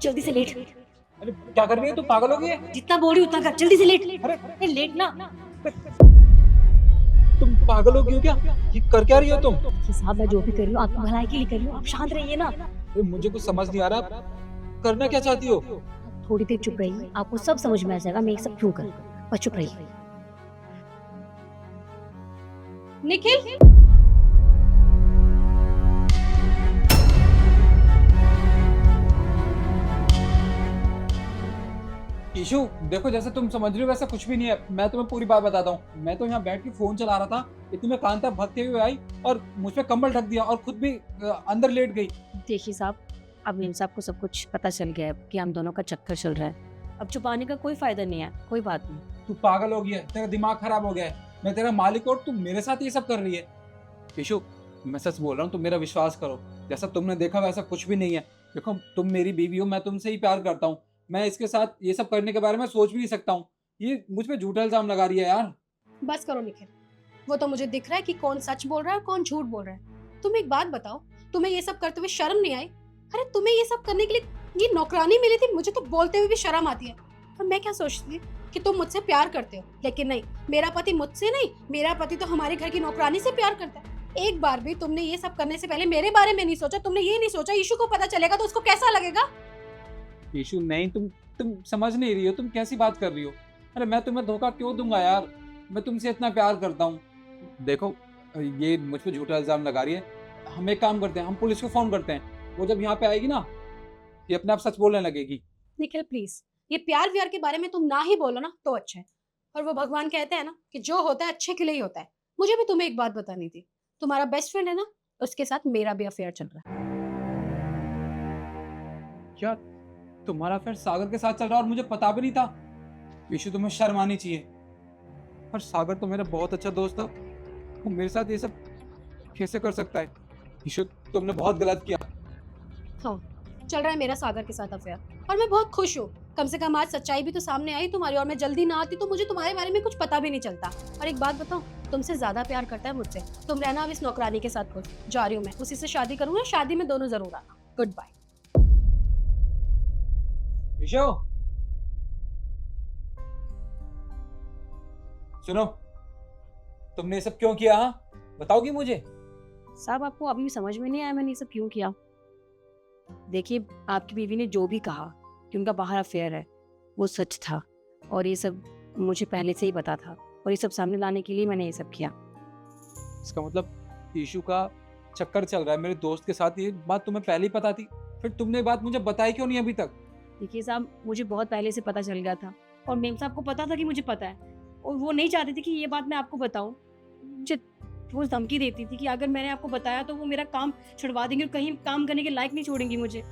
जल्दी से लेट। अरे क्या कर रही है तू, पागल हो गई है? जितना बोल रही हूँ उतना कर, जल्दी से लेट। अरे अरे लेट ना। तुम पागल हो गई हो क्या? ये कर क्या रही हो तुम? देखिए साहब, मैं जो भी कर रही हूँ आपकी भलाई के लिए कर रही हूँ, आप शांत रहिए ना। अरे मुझे कुछ समझ नहीं आ रहा, करना क्या चाहती हो? आप थोड़ी देर चुप रहिए, आपको सब समझ में आ जाएगा मैं ये सब क्यों कर रही हूँ। बस चुप रहिए। निखिल, ईशु देखो, जैसे तुम समझ रही हो वैसा कुछ भी नहीं है। मैं तुम्हें पूरी बात बताता हूँ। मैं तो यहाँ बैठ के फोन चला रहा था, इतनी में कांता भागते हुए आई और मुझ पे कंबल ढक दिया और खुद भी अंदर लेट गई। देखिए साहब, अब मेम साहब को सब कुछ पता चल गया है कि हम दोनों का चक्कर चल रहा है। अब छुपाने का कोई फायदा नहीं है, कोई बात नहीं। तू पागल हो गया है, तेरा दिमाग खराब हो गया है। मैं तेरा मालिक और तू मेरे साथ ये सब कर रही है। ईशु मैं सच बोल रहा हूँ, तुम मेरा विश्वास करो। जैसा तुमने देखा वैसा कुछ भी नहीं है। देखो तुम मेरी बीवी हो, मैं तुमसे ही प्यार करता हूँ। मैं इसके साथ ये सब करने के बारे में सोच भी नहीं सकता हूँ। ये मुझ पे झूठा इल्जाम लगा रही है यार। बस करो निखिल, वो तो मुझे दिख रहा है कि कौन सच बोल रहा है और कौन झूठ बोल रहा है। तुम एक बात बताओ, तुम्हें ये सब करते हुए शर्म नहीं आई? अरे तुम्हें ये सब करने के लिए ये नौकरानी मिली थी, मुझे तो बोलते हुए भी शर्म आती है। और मैं क्या सोचती थी कि तुम मुझसे प्यार करते हो, लेकिन नहीं, मेरा पति मुझसे नहीं, मेरा पति तो हमारे घर की नौकरानी से प्यार करता है। एक बार भी तुमने ये सब करने से पहले मेरे बारे में नहीं सोचा। तुमने ये नहीं सोचा ईशु को पता चलेगा तो उसको कैसा लगेगा। ईशु नहीं, तुम समझ नहीं रही हो, तुम कैसी बात कर रही हो? अरे मैं तुम्हें धोखा क्यों दूंगा यार? मैं तुमसे इतना प्यार करता हूँ। देखो ये मुझ पे झूठा इल्जाम लगा रही है। हम एक काम करते हैं, हम पुलिस को फोन करते हैं। वो जब यहाँ पे आएगी ना, ये अपने आप सच बोलने लगेगी। निखिल प्लीज, ये प्यार व्यार के बारे में तुम ना ही बोलो ना तो अच्छा है। और वो भगवान कहते हैं ना कि जो होता है अच्छे के लिए ही होता है। मुझे भी तुम्हें एक बात बतानी थी। तुम्हारा बेस्ट फ्रेंड है ना, उसके साथ मेरा भी अफेयर चल रहा है। क्या तुम्हारा फिर सागर के साथ चल रहा है और मुझे पता भी नहीं था? ईशु तुम्हें शर्म आनी चाहिए। पर सागर तो मेरा बहुत अच्छा दोस्त था, वो मेरे साथ ये सब कैसे कर सकता है? ईशु तुमने बहुत गलत किया। हाँ, चल रहा है मेरा सागर के साथ अफेयर और मैं बहुत खुश हूँ। कम से कम आज सच्चाई भी तो सामने आई तुम्हारी, और मैं जल्दी ना आती तो मुझे तुम्हारे बारे में कुछ पता भी नहीं चलता। और एक बात बताऊँ, तुमसे ज्यादा प्यार करता है मुझसे। तुम रहना अब इस नौकरानी के साथ खुश। जा रही हूँ मैं, उसी से शादी करूंगा, शादी में दोनों जरूर आना। Good bye. ईशु सुनो, तुमने ये सब क्यों किया? हाँ बताओगी मुझे? साहब आपको अभी भी समझ में नहीं आया मैंने ये सब क्यों किया? देखिए, आपकी बीवी ने जो भी कहा कि उनका बाहर अफेयर है, वो सच था। और ये सब मुझे पहले से ही पता था, और ये सब सामने लाने के लिए मैंने ये सब किया। इसका मतलब ईशु का चक्कर चल रहा है मेरे दोस्त के साथ। ये बात तुम्हें पहले ही पता थी, फिर तुमने ये बात मुझे बताई क्यों नहीं अभी तक? देखिए साहब, मुझे बहुत पहले से पता चल गया था, और मेम साहब को पता था कि मुझे पता है, और वो नहीं चाहती थी कि ये बात मैं आपको बताऊं। मुझे रोज धमकी देती थी कि अगर मैंने आपको बताया तो वो मेरा काम छुड़वा देंगे और कहीं काम करने के लायक नहीं छोड़ेंगी मुझे।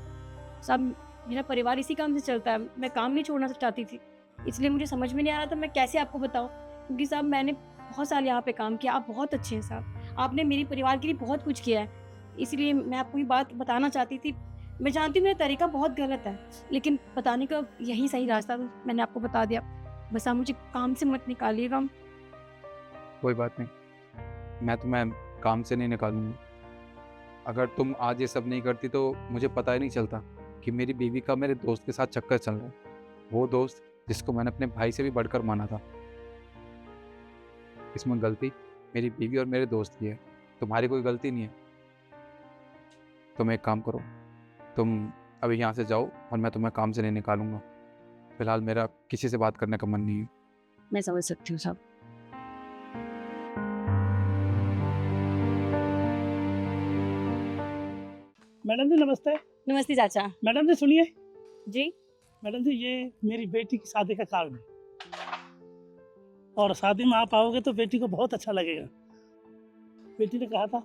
साहब मेरा परिवार इसी काम से चलता है, मैं काम नहीं छोड़ना चाहती थी, इसलिए मुझे समझ में नहीं आ रहा था मैं कैसे आपको बताऊं। क्योंकि साहब मैंने बहुत साल यहाँ पे काम किया, आप बहुत अच्छे हैं साहब, आपने मेरे परिवार के लिए बहुत कुछ किया है, इसलिए मैं आपको ये बात बताना चाहती थी। मैं जानती हूँ मेरा तरीका बहुत गलत है, लेकिन बताने का यही सही रास्ता था, मैंने आपको बता दिया। बस आप मुझे काम से मत निकालिएगा। कोई बात नहीं, मैं तुम्हें काम से नहीं निकालूंगा। अगर तुम आज ये सब नहीं करती तो मुझे पता ही नहीं चलता कि मेरी बीवी का मेरे दोस्त के साथ चक्कर चल रहा है। वो दोस्त जिसको मैंने अपने भाई से भी बढ़कर माना था। इसमें गलती मेरी बीवी और मेरे दोस्त की है, तुम्हारी कोई गलती नहीं है। तुम एक काम करो, तुम अभी यहाँ से जाओ और मैं तुम्हें काम से नहीं निकालूंगा। फिलहाल मेरा किसी से बात करने का मन नहीं है। मैं समझ सकती हूँ साहब। मैडम जी नमस्ते। नमस्ते चाचा मैडम जी सुनिए। जी। मैडम जी ये मेरी बेटी की शादी का कार्ड है, और शादी में आप आओगे तो बेटी को बहुत अच्छा लगेगा। बेटी ने कहा था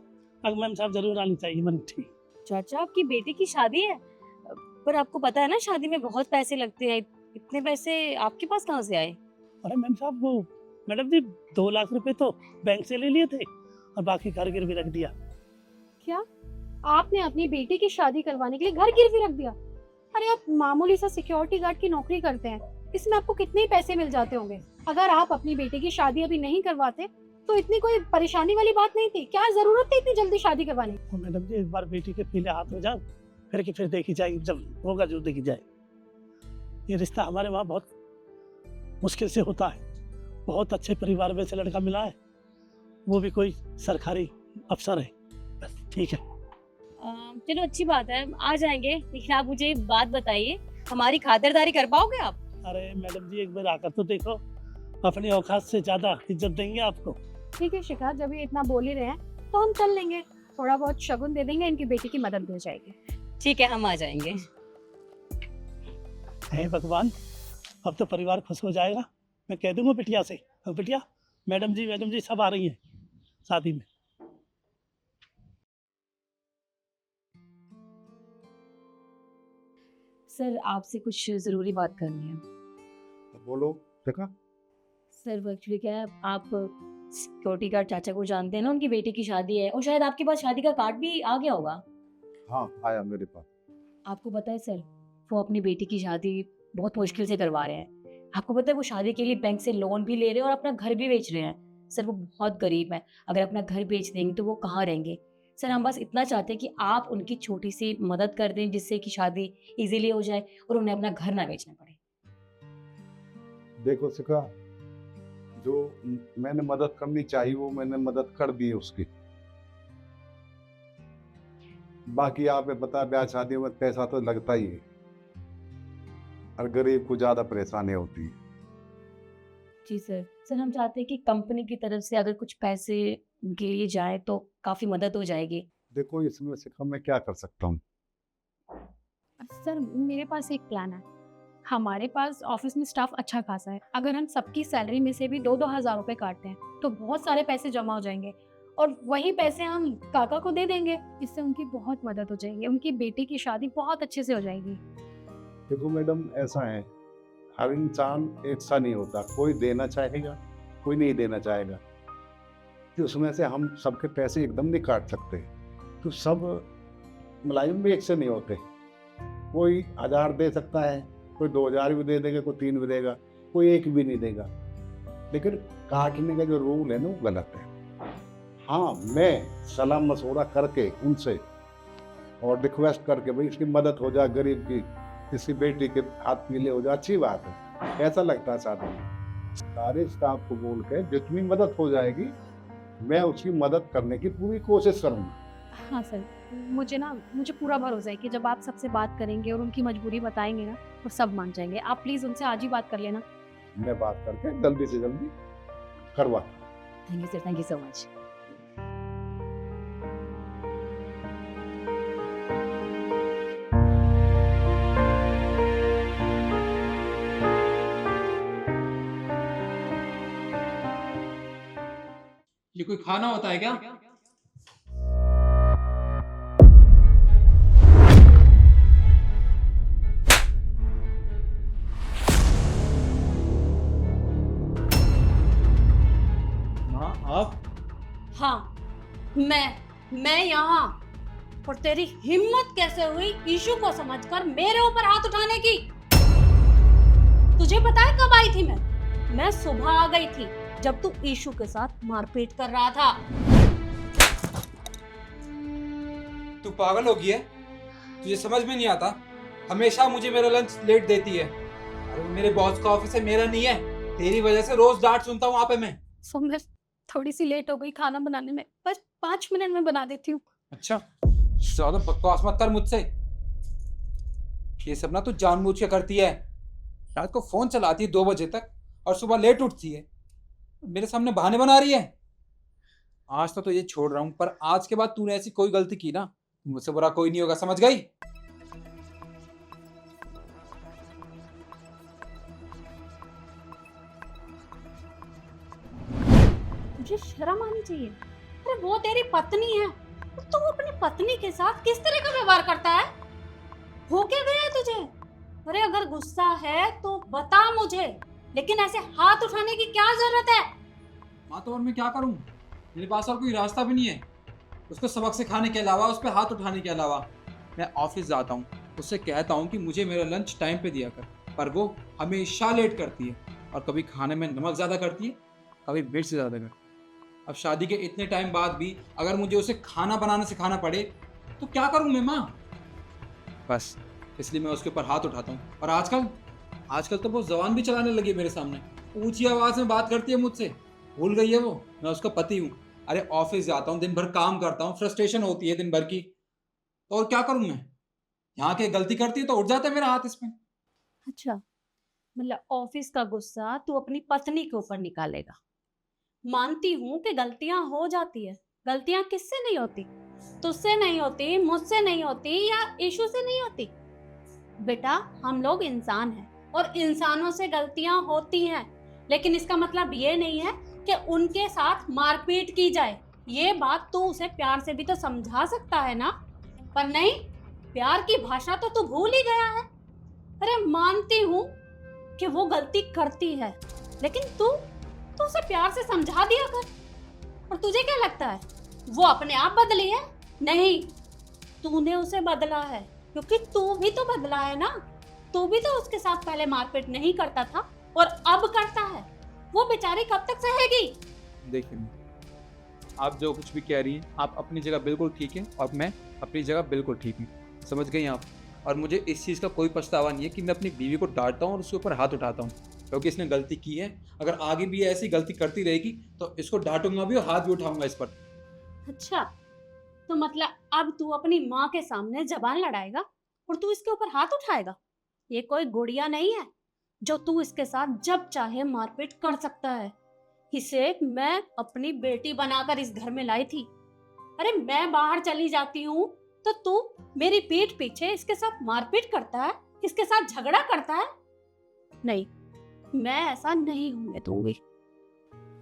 अगर मैम साहब जरूर आनी चाहिए। मैंने ठीक। चाचा आपकी बेटी की शादी है, पर आपको पता है ना शादी में बहुत पैसे लगते हैं, इतने पैसे आपके पास कहाँ से आए? अरे मैम साहब वो मैडम जी 2 लाख रुपए तो बैंक से ले लिए थे और बाकी घर गिरवी रख दिया। क्या आपने अपनी बेटी की शादी करवाने के लिए घर गिरवी रख दिया? अरे आप मामूली सा सिक्योरिटी गार्ड की नौकरी करते हैं, इसमें आपको कितने ही पैसे मिल जाते होंगे। अगर आप अपनी बेटी की शादी अभी नहीं करवाते तो इतनी कोई परेशानी वाली बात नहीं थी। क्या जरूरत थी इतनी जल्दी शादी करवाने की? तो मैडम जी एक बार बेटी के पीले हाथ हो जाओ, फिर देखी जाएगी, जब होगा जो देखी जाए। ये रिश्ता हमारे वहाँ बहुत मुश्किल से होता है। बहुत अच्छे परिवार में से लड़का मिला है, वो भी कोई सरकारी अफसर है। बस ठीक है। चलो अच्छी बात है, आ जाएंगे। लेकिन आप मुझे एक बात बताइए, हमारी खातिरदारी कर पाओगे आप? अरे मैडम जी, एक बार आकर तो देखो, अपनी औकात से ज़्यादा इज्जत देंगे आपको। ठीक है शिखा, जब ये इतना बोल ही रहे हैं तो हम चल लेंगे, थोड़ा बहुत शगुन दे देंगे, इनकी बेटी की मदद हो जाएगी। ठीक है, हम आ जाएंगे। हे भगवान, अब तो परिवार खुश हो जाएगा। मैं कह दूंगा बिटिया से, बिटिया मैडम जी सब आ रही हैं शादी में। सर, आपसे कुछ ज़रूरी बात करनी है। बोलो देखा। सर एक्चुअली क्या है, आप सिक्योरिटी गार्ड चाचा को जानते हैं ना, उनकी बेटी की शादी है और शायद आपके पास शादी का कार्ड भी आ गया होगा। हाँ आया मेरे पास। आपको पता है सर, वो अपनी बेटी की शादी बहुत मुश्किल से करवा रहे हैं। आपको पता है वो शादी के लिए बैंक से लोन भी ले रहे हैं और अपना घर भी बेच रहे हैं। सर वो बहुत गरीब है, अगर अपना घर बेच देंगे तो वो कहाँ रहेंगे। सर हम बस इतना चाहते हैं कि आप उनकी छोटी सी मदद कर दें, जिससे कि शादी इजीली हो जाए और उन्हें अपना घर ना बेचना पड़े। देखो शिखा, जो मैंने मदद करनी चाहिए वो मैंने मदद कर दी है उसकी। बाकी आपने पता है, ब्याह शादियों में पैसा तो लगता ही है और गरीब को ज्यादा परेशानी होती है। जी सर हम चाहते हैं कि कंपनी की तरफ से अगर कुछ पैसे उनके लिए जाए तो काफ़ी मदद हो जाएगी। देखो इसमें शिखा मैं क्या कर सकता हूँ। सर मेरे पास एक प्लान है। हमारे पास ऑफिस में स्टाफ अच्छा खासा है, अगर हम सबकी सैलरी में से भी 2-2 हज़ार रुपए काटते हैं तो बहुत सारे पैसे जमा हो जाएंगे और वही पैसे हम काका को दे देंगे। इससे उनकी बहुत मदद हो जाएगी, उनकी बेटी की शादी बहुत अच्छे से हो जाएगी। देखो मैडम, ऐसा है, हर इंसान एक सा नहीं होता, कोई देना चाहेगा कोई नहीं देना चाहेगा। तो उसमें से हम सबके पैसे एकदम नहीं काट सकते। तो सब मुलाजिम भी एक से नहीं होते, कोई 1000 दे सकता है, कोई 2000 भी दे देगा, कोई 3 भी देगा, कोई 1 भी नहीं देगा। लेकिन काटने का जो रूल है ना वो गलत है। हाँ, मैं सलाह मशवरा करके उनसे और रिक्वेस्ट करके भाई इसकी मदद हो जाए, गरीब की किसी बेटी के हाथ पीले हो जाए, अच्छी बात है, ऐसा लगता है साथ में। सारे स्टाफ को बोल के जितनी मदद हो जाएगी मैं उसकी मदद करने की पूरी कोशिश करूँगा। हाँ सर, मुझे पूरा भरोसा है कि जब आप सबसे बात करेंगे और उनकी मजबूरी बताएंगे ना तो सब मान जाएंगे। आप प्लीज उनसे आज ही बात कर लेना। मैं बात करके जल्दी से जल्दी करवा। Thank you sir, thank you so much. ये कोई खाना होता है क्या? माँ आप? हाँ, मैं यहाँ। और तेरी हिम्मत कैसे हुई ईशू को समझकर मेरे ऊपर हाथ उठाने की? तुझे पता है कब आई थी मैं सुबह आ गई थी जब तू ईशू के साथ मारपीट कर रहा था। तू पागल हो गई है? तुझे समझ में नहीं आता? हमेशा मुझे मेरा लंच लेट देती है। अरे मेरे बॉस का ऑफिस है, मेरा नहीं है। तेरी वजह से रोज डांट सुनता हूँ वहाँ पे मैं। सो मैं थोड़ी सी लेट हो गई खाना बनाने में, बस 5 मिनट में बना देती हूँ। अच्छा, ज्यादा बकवास मत कर मुझसे। ये सब ना तू जानबूझ के करती है। रात को फोन चलाती है 2 बजे तक और सुबह लेट उठती है, मेरे सामने बहाने बना रही है। आज तो ये छोड़ रहा हूँ, पर आज के बाद तूने ऐसी कोई गलती की ना, मुझसे बुरा कोई नहीं होगा, समझ गई? मुझे शर्म आनी चाहिए। अरे वो तेरी पत्नी है, तू अपनी पत्नी के साथ किस तरह का व्यवहार करता है? हो क्या गया है तुझे? अरे अगर गुस्सा है तो बता मुझे, लेकिन ऐसे हाथ उठाने की क्या जरूरत है? हाँ तो और मैं क्या करूँ? मेरे पास और कोई रास्ता भी नहीं है उसको सबक सिखाने के अलावा, उस पर हाथ उठाने के अलावा। मैं ऑफिस जाता हूँ, उससे कहता हूँ कि मुझे मेरा लंच टाइम पे दिया कर, पर वो हमेशा लेट करती है और कभी खाने में नमक ज़्यादा करती है, कभी मिर्च ज़्यादा करती है। अब शादी के इतने टाइम बाद भी अगर मुझे उसे खाना बनाना सिखाना पड़े तो क्या करूँ मैं माँ? बस इसलिए मैं उसके ऊपर हाथ उठाता हूँ। और आजकल आजकल तो वो जबान भी चलाने लगी है मेरे सामने, ऊंची आवाज में बात करती है मुझसे। भूल गई है वो मैं उसका पति हूँ। अरे ऑफिस जाता हूँ, दिन भर काम करता हूँ, फ्रस्ट्रेशन होती है दिन भर की, तो और क्या करूँ मैं? यहाँ के गलती करती है तो उठ जाता है मेरा हाथ इसमें। अच्छा, मतलब ऑफिस का गुस्सा तू अपनी पत्नी के ऊपर निकालेगा। मानती हूँ कि गलतियां हो जाती है। गलतियां किससे नहीं होती? तुझसे नहीं होती, मुझसे नहीं होती, या ईशु से नहीं होती। बेटा, हम लोग इंसान हैं और इंसानों से गलतियां होती हैं, लेकिन इसका मतलब ये नहीं है कि उनके साथ मारपीट की जाए। ये बात तू उसे प्यार से भी तो समझा सकता है ना, पर नहीं, प्यार की भाषा तो तू भूल ही गया है। अरे मानती हूँ कि वो गलती करती है, लेकिन तू उसे प्यार से समझा दिया कर। और तुझे क्या लगता है वो अपने आप बदली है? नहीं, तूने उसे बदला है, क्योंकि तू भी तो बदला है ना। तू भी तो उसके साथ पहले मारपीट नहीं करता था और अब करता है। वो बेचारी कब तक सहेगी? देखिए, आप जो कुछ भी कह रही हैं, आप अपनी जगह बिल्कुल ठीक है और मैं अपनी जगह बिल्कुल ठीक हूँ, समझ गई आप? और मुझे इस चीज़ का कोई पछतावा नहीं है कि मैं अपनी बीवी को डांटता हूँ और उसके ऊपर हाथ उठाता हूँ, क्योंकि इसने गलती की है। अगर आगे भी ऐसी गलती करती रहेगी तो इसको डांटूंगा भी और हाथ भी उठाऊंगा इस पर। अच्छा, तो मतलब अब तू अपनी माँ के सामने जबान लड़ाएगा और तू इसके ऊपर हाथ उठाएगा? ये कोई गुड़िया नहीं है जो तू इसके साथ जब चाहे मारपीट कर सकता है। इसे मैं अपनी बेटी बनाकर इस घर में लाई थी। अरे मैं बाहर चली जाती हूँ तो तू मेरी पीठ पीछे इसके साथ मारपीट करता है, इसके साथ झगड़ा करता है। नहीं, मैं ऐसा नहीं होने दूंगी।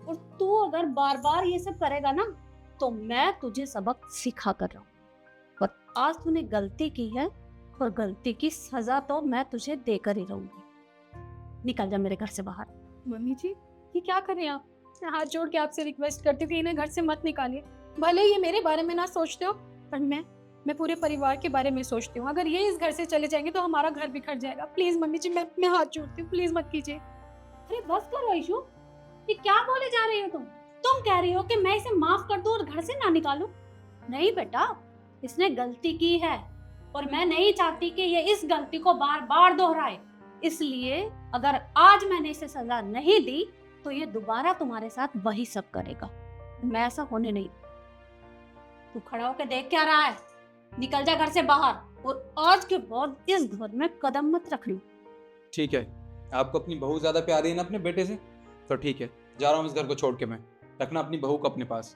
और तू अगर बार बार ये सब करेगा ना, तो मैं तुझे सबक सिखा कर रहा हूँ। और आज तूने गलती की है और गलती की सजा तो मैं तुझे देकर ही रहूंगी। निकल जा मेरे घर से बाहर। मम्मी जी, ये क्या कर रहे हैं आप? मैं हाथ जोड़ के आपसे रिक्वेस्ट करती हूँ कि इन्हें घर से मत निकालिए। भले ये मेरे बारे में ना सोचते हो, पर मैं पूरे परिवार के बारे में सोचती हूँ। अगर ये इस घर से चले जाएंगे तो हमारा घर बिखर जाएगा। प्लीज मम्मी जी, मैं हाथ जोड़ती हूँ, प्लीज मत कीजिए। अरे बस करो ईशु, ये क्या बोले जा रही हो तुम? तुम कह रही हो कि मैं इसे माफ कर दूं और घर से ना निकालूं? नहीं बेटा, इसने गलती की है और मैं नहीं चाहती कि ये इस गलती को बार बार दोहराए। इसलिए अगर आज मैंने इसे सजा नहीं दी तो ये दोबारा तुम्हारे साथ वही सब करेगा। मैं ऐसा होने नहीं। तू खड़ा होकर देख क्या रहा है? निकल जा घर से बाहर और आज के बाद इस घर में कदम मत रखना। ठीक है, आपको अपनी बहू ज्यादा प्यारी है ना अपने बेटे से, तो ठीक है, जा रहा हूँ इस घर को छोड़ के। मैं रखना अपनी बहू को अपने पास।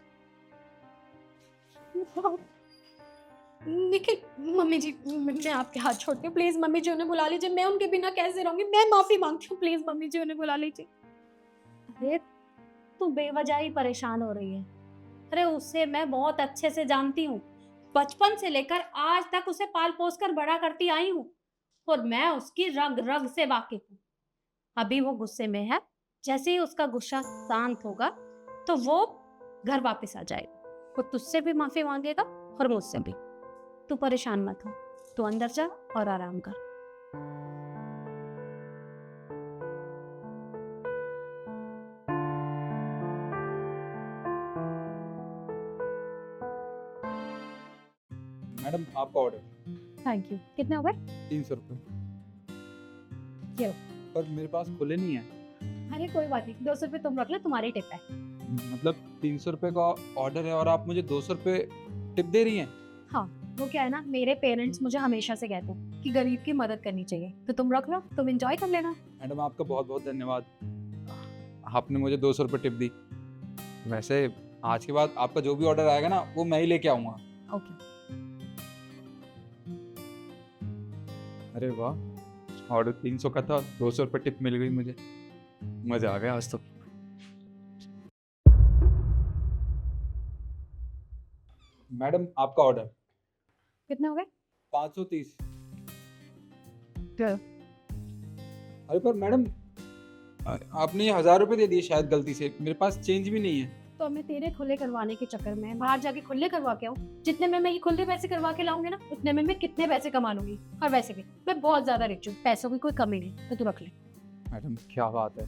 निखिल, मम्मी जी, मैं आपके हाथ छोड़ती हूँ। प्लीज मम्मी जी उन्हें बुला लीजिए। मैं उनके बिना कैसे रहूंगी? मैं माफी मांगती हूँ। प्लीज मम्मी जी उन्हें बुला लीजिए। अरे तू बेवजह ही परेशान हो रही है। अरे उसे मैं बहुत अच्छे से जानती हूँ। बचपन से लेकर आज तक उसे पाल पोस कर बड़ा करती आई हूँ और मैं उसकी रग रग से वाकिफ हूँ। अभी वो गुस्से में है, जैसे ही उसका गुस्सा शांत होगा तो वो घर वापस आ जाएगा। वो तुझसे भी माफी मांगेगा और मुझसे भी। तू परेशान मत हो, तू अंदर जा और आराम कर। मैडम, आपका ऑर्डर। Thank you. कितने हो गए? 300 रुपये। ये लो। पर मेरे पास खुले नहीं है। अरे कोई बात नहीं, 200 रुपये तुम रख लो, तुम्हारी टिप है। मतलब 300 रुपये का ऑर्डर है और आप मुझे 200 रुपये टिप दे रही हैं? हाँ, वो क्या है ना, मेरे पेरेंट्स मुझे हमेशा से कहते हैं कि गरीब की मदद करनी चाहिए, तो तुम रख लो, तुम एंजॉय कर लेना। मैडम, आपका बहुत बहुत धन्यवाद, आपने मुझे 200 रुपये टिप दी। वैसे आज के बाद आपका जो भी ऑर्डर आएगा ना, वो मैं ही लेके आऊँगा। ओके। अरे वाह, ऑर्डर 300 का था, 200 रुपये टिप मिल गई मुझे। मजा आ गया आज तो। मैडम, आपका ऑर्डर। कितने हो गए? 530। चलो। अरे पर मैडम, आपने ये 1000 रुपये दे दिए शायद गलती से, मेरे पास चेंज भी नहीं है। तो मैं तेरे खुले करवाने के चक्कर में बाहर जाके खुले करवा के आऊँ? जितने में मैं ये खुले पैसे करवा के लाऊंगी ना, उतने में मैं कितने पैसे कमा लूंगी। और वैसे भी मैं बहुत ज्यादा रिच हूँ, पैसों की कोई कमी नहीं, तो तू रख ले। मैडम, क्या बात है,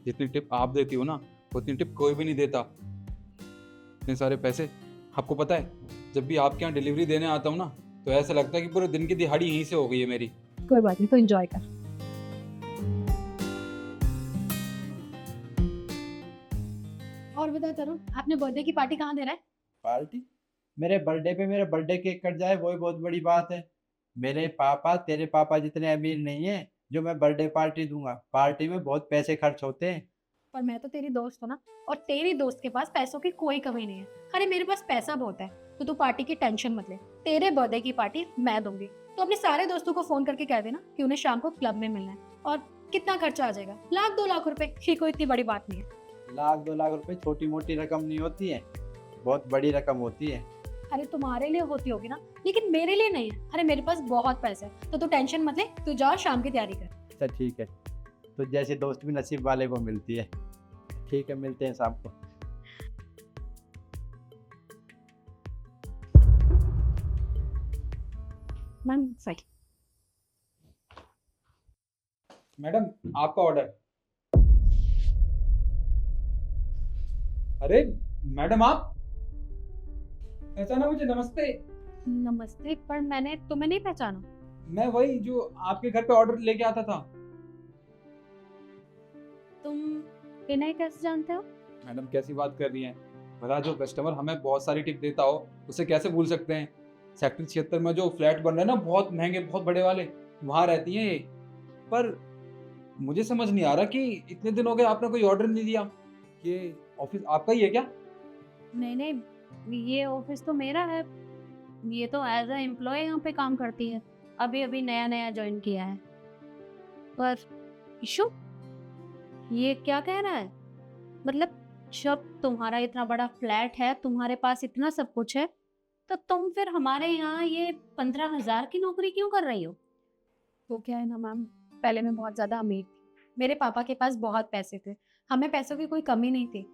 जितनी टिप आप देती हो ना, उतनी टिप कोई भी नहीं देता। इतने सारे पैसे, आपको पता है, जब भी आपके यहाँ डिलीवरी देने आता हूँ ना, तो ऐसा लगता है कि पूरे दिन की दिहाड़ी यहीं से हो गई है मेरी। कोई बात नहीं, तो एंजॉय कर। बता तरुण, आपने बर्थडे की पार्टी कहाँ दे रहा है? पार्टी? मेरे बर्थडे पे मेरा बर्थडे केक कट जाए वही बहुत बड़ी बात है। मेरे पापा तेरे पापा जितने अमीर नहीं है जो मैं बर्थडे पार्टी दूंगा। पार्टी में बहुत पैसे खर्च होते हैं। पर मैं तो तेरी दोस्त हूँ ना, और तेरी दोस्त के पास पैसों की कोई कमी नहीं है। अरे मेरे पास पैसा बहुत है, तो तू पार्टी की टेंशन मत ले। तेरे बर्थडे की पार्टी मैं दूंगी। तो अपने सारे दोस्तों को फोन करके कह देना कि उन्हें शाम को क्लब में मिलना है। और कितना खर्चा आ जाएगा? 1-2 लाख रुपए, ये कोई इतनी बड़ी बात नहीं है। 1-2 लाख रुपए छोटी मोटी रकम नहीं होती है, बहुत बड़ी रकम होती है। अरे तुम्हारे लिए होती होगी ना, लेकिन मेरे लिए नहीं है। अरे मेरे पास बहुत पैसा है, तो तू टेंशन मत ले। तू जा शाम की तैयारी कर। अच्छा ठीक है, तो जैसे दोस्त भी नसीब वाले को मिलती है। ठीक है, मिलते हैं शाम को। मैम सही। मैडम आपका ऑर्डर। अरे मैडम आप पहचाना मुझे? नमस्ते। नमस्ते, पर मैंने तुम्हें नहीं पहचाना। मैं वही जो आपके घर पे ऑर्डर लेके आता था। तुम इन्हें कैसे जानते हो? मैडम कैसी बात कर रही हैं? भला जो कस्टमर हमें बहुत सारी टिप देता हो उसे कैसे भूल सकते हैं? सेक्टर 76 में जो फ्लैट बन रहे हैं ना, बहुत महंगे बहुत बड़े वाले, वहाँ रहती हैं ये। पर मुझे समझ नहीं आ रहा कि इतने दिन हो गए आपने कोई ऑर्डर नहीं दिया। ये ऑफिस आपका ही है क्या? नहीं नहीं, ये ऑफिस तो मेरा है। ये तो एज अ एम्प्लॉय यहाँ पे काम करती है। अभी अभी नया नया ज्वाइन किया है। पर इशू, ये क्या कह रहा है? मतलब जब तुम्हारा इतना बड़ा फ्लैट है, तुम्हारे पास इतना सब कुछ है, तो तुम फिर हमारे यहाँ ये 15,000 की नौकरी क्यों कर रही हो? वो क्या है ना मैम, पहले मैं बहुत ज़्यादा अमीर थी। मेरे पापा के पास बहुत पैसे थे, हमें पैसों की कोई कमी नहीं थी।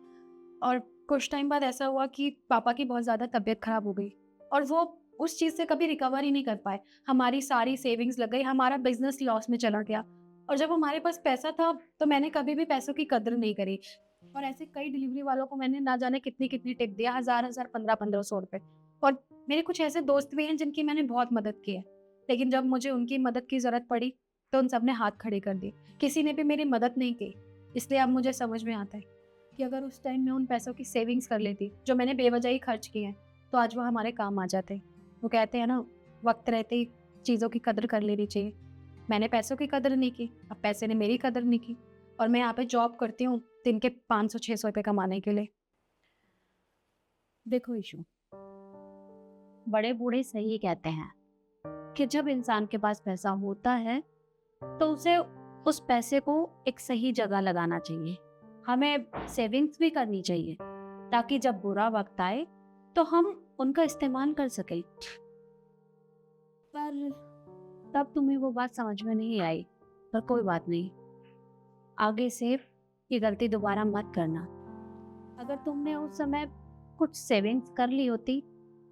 और कुछ टाइम बाद ऐसा हुआ कि पापा की बहुत ज़्यादा तबीयत खराब हो गई, और वो उस चीज़ से कभी रिकवर ही नहीं कर पाए। हमारी सारी सेविंग्स लग गई, हमारा बिजनेस लॉस में चला गया। और जब हमारे पास पैसा था तो मैंने कभी भी पैसों की कदर नहीं करी। और ऐसे कई डिलीवरी वालों को मैंने ना जाने कितनी कितनी टिप दिया, 1000 1500 रुपए। और मेरे कुछ ऐसे दोस्त भी हैं जिनकी मैंने बहुत मदद की है, लेकिन जब मुझे उनकी मदद की ज़रूरत पड़ी तो उन सब ने हाथ खड़े कर दिए। किसी ने भी मेरी मदद नहीं की। इसलिए अब मुझे समझ में आता है कि अगर उस टाइम मैं उन पैसों की सेविंग्स कर लेती जो मैंने बेवजह ही खर्च किए हैं, तो आज वो हमारे काम आ जाते। वो कहते हैं ना, वक्त रहते ही चीज़ों की कदर कर लेनी चाहिए। मैंने पैसों की कदर नहीं की, अब पैसे ने मेरी कदर नहीं की। और मैं यहाँ पे जॉब करती हूँ दिन के 500-600 रुपये कमाने के लिए। देखो इशू, बड़े बूढ़े सही कहते हैं कि जब इंसान के पास पैसा होता है तो उसे उस पैसे को एक सही जगह लगाना चाहिए। हमें सेविंग्स भी करनी चाहिए ताकि जब बुरा वक्त आए तो हम उनका इस्तेमाल कर सकें। पर तब तुम्हें वो बात समझ में नहीं आई। पर कोई बात नहीं, आगे से ये गलती दोबारा मत करना। अगर तुमने उस समय कुछ सेविंग्स कर ली होती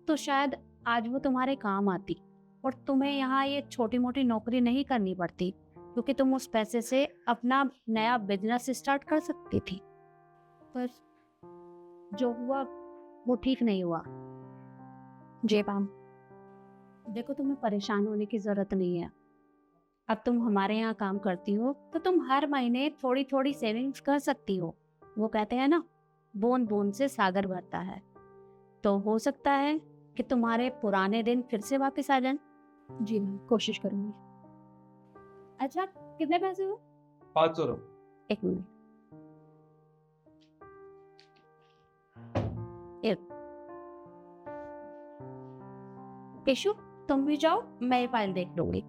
तो शायद आज वो तुम्हारे काम आती और तुम्हें यहाँ ये छोटी मोटी नौकरी नहीं करनी पड़ती, क्योंकि तुम उस पैसे से अपना नया बिजनेस स्टार्ट कर सकती थी। पर जो हुआ वो ठीक नहीं हुआ। जी मैम। देखो, तुम्हें परेशान होने की ज़रूरत नहीं है। अब तुम हमारे यहाँ काम करती हो तो तुम हर महीने थोड़ी थोड़ी सेविंग्स कर सकती हो। वो कहते हैं ना, बूंद बूंद से सागर भरता है। तो हो सकता है कि तुम्हारे पुराने दिन फिर से वापस आ जाएं। जी मैम, कोशिश करूँगी। अच्छा, कितने पैसे हुए? 500 रुपये। एक मिनट। केशु, तुम भी जाओ, मैं ये फाइल देख लूंगी।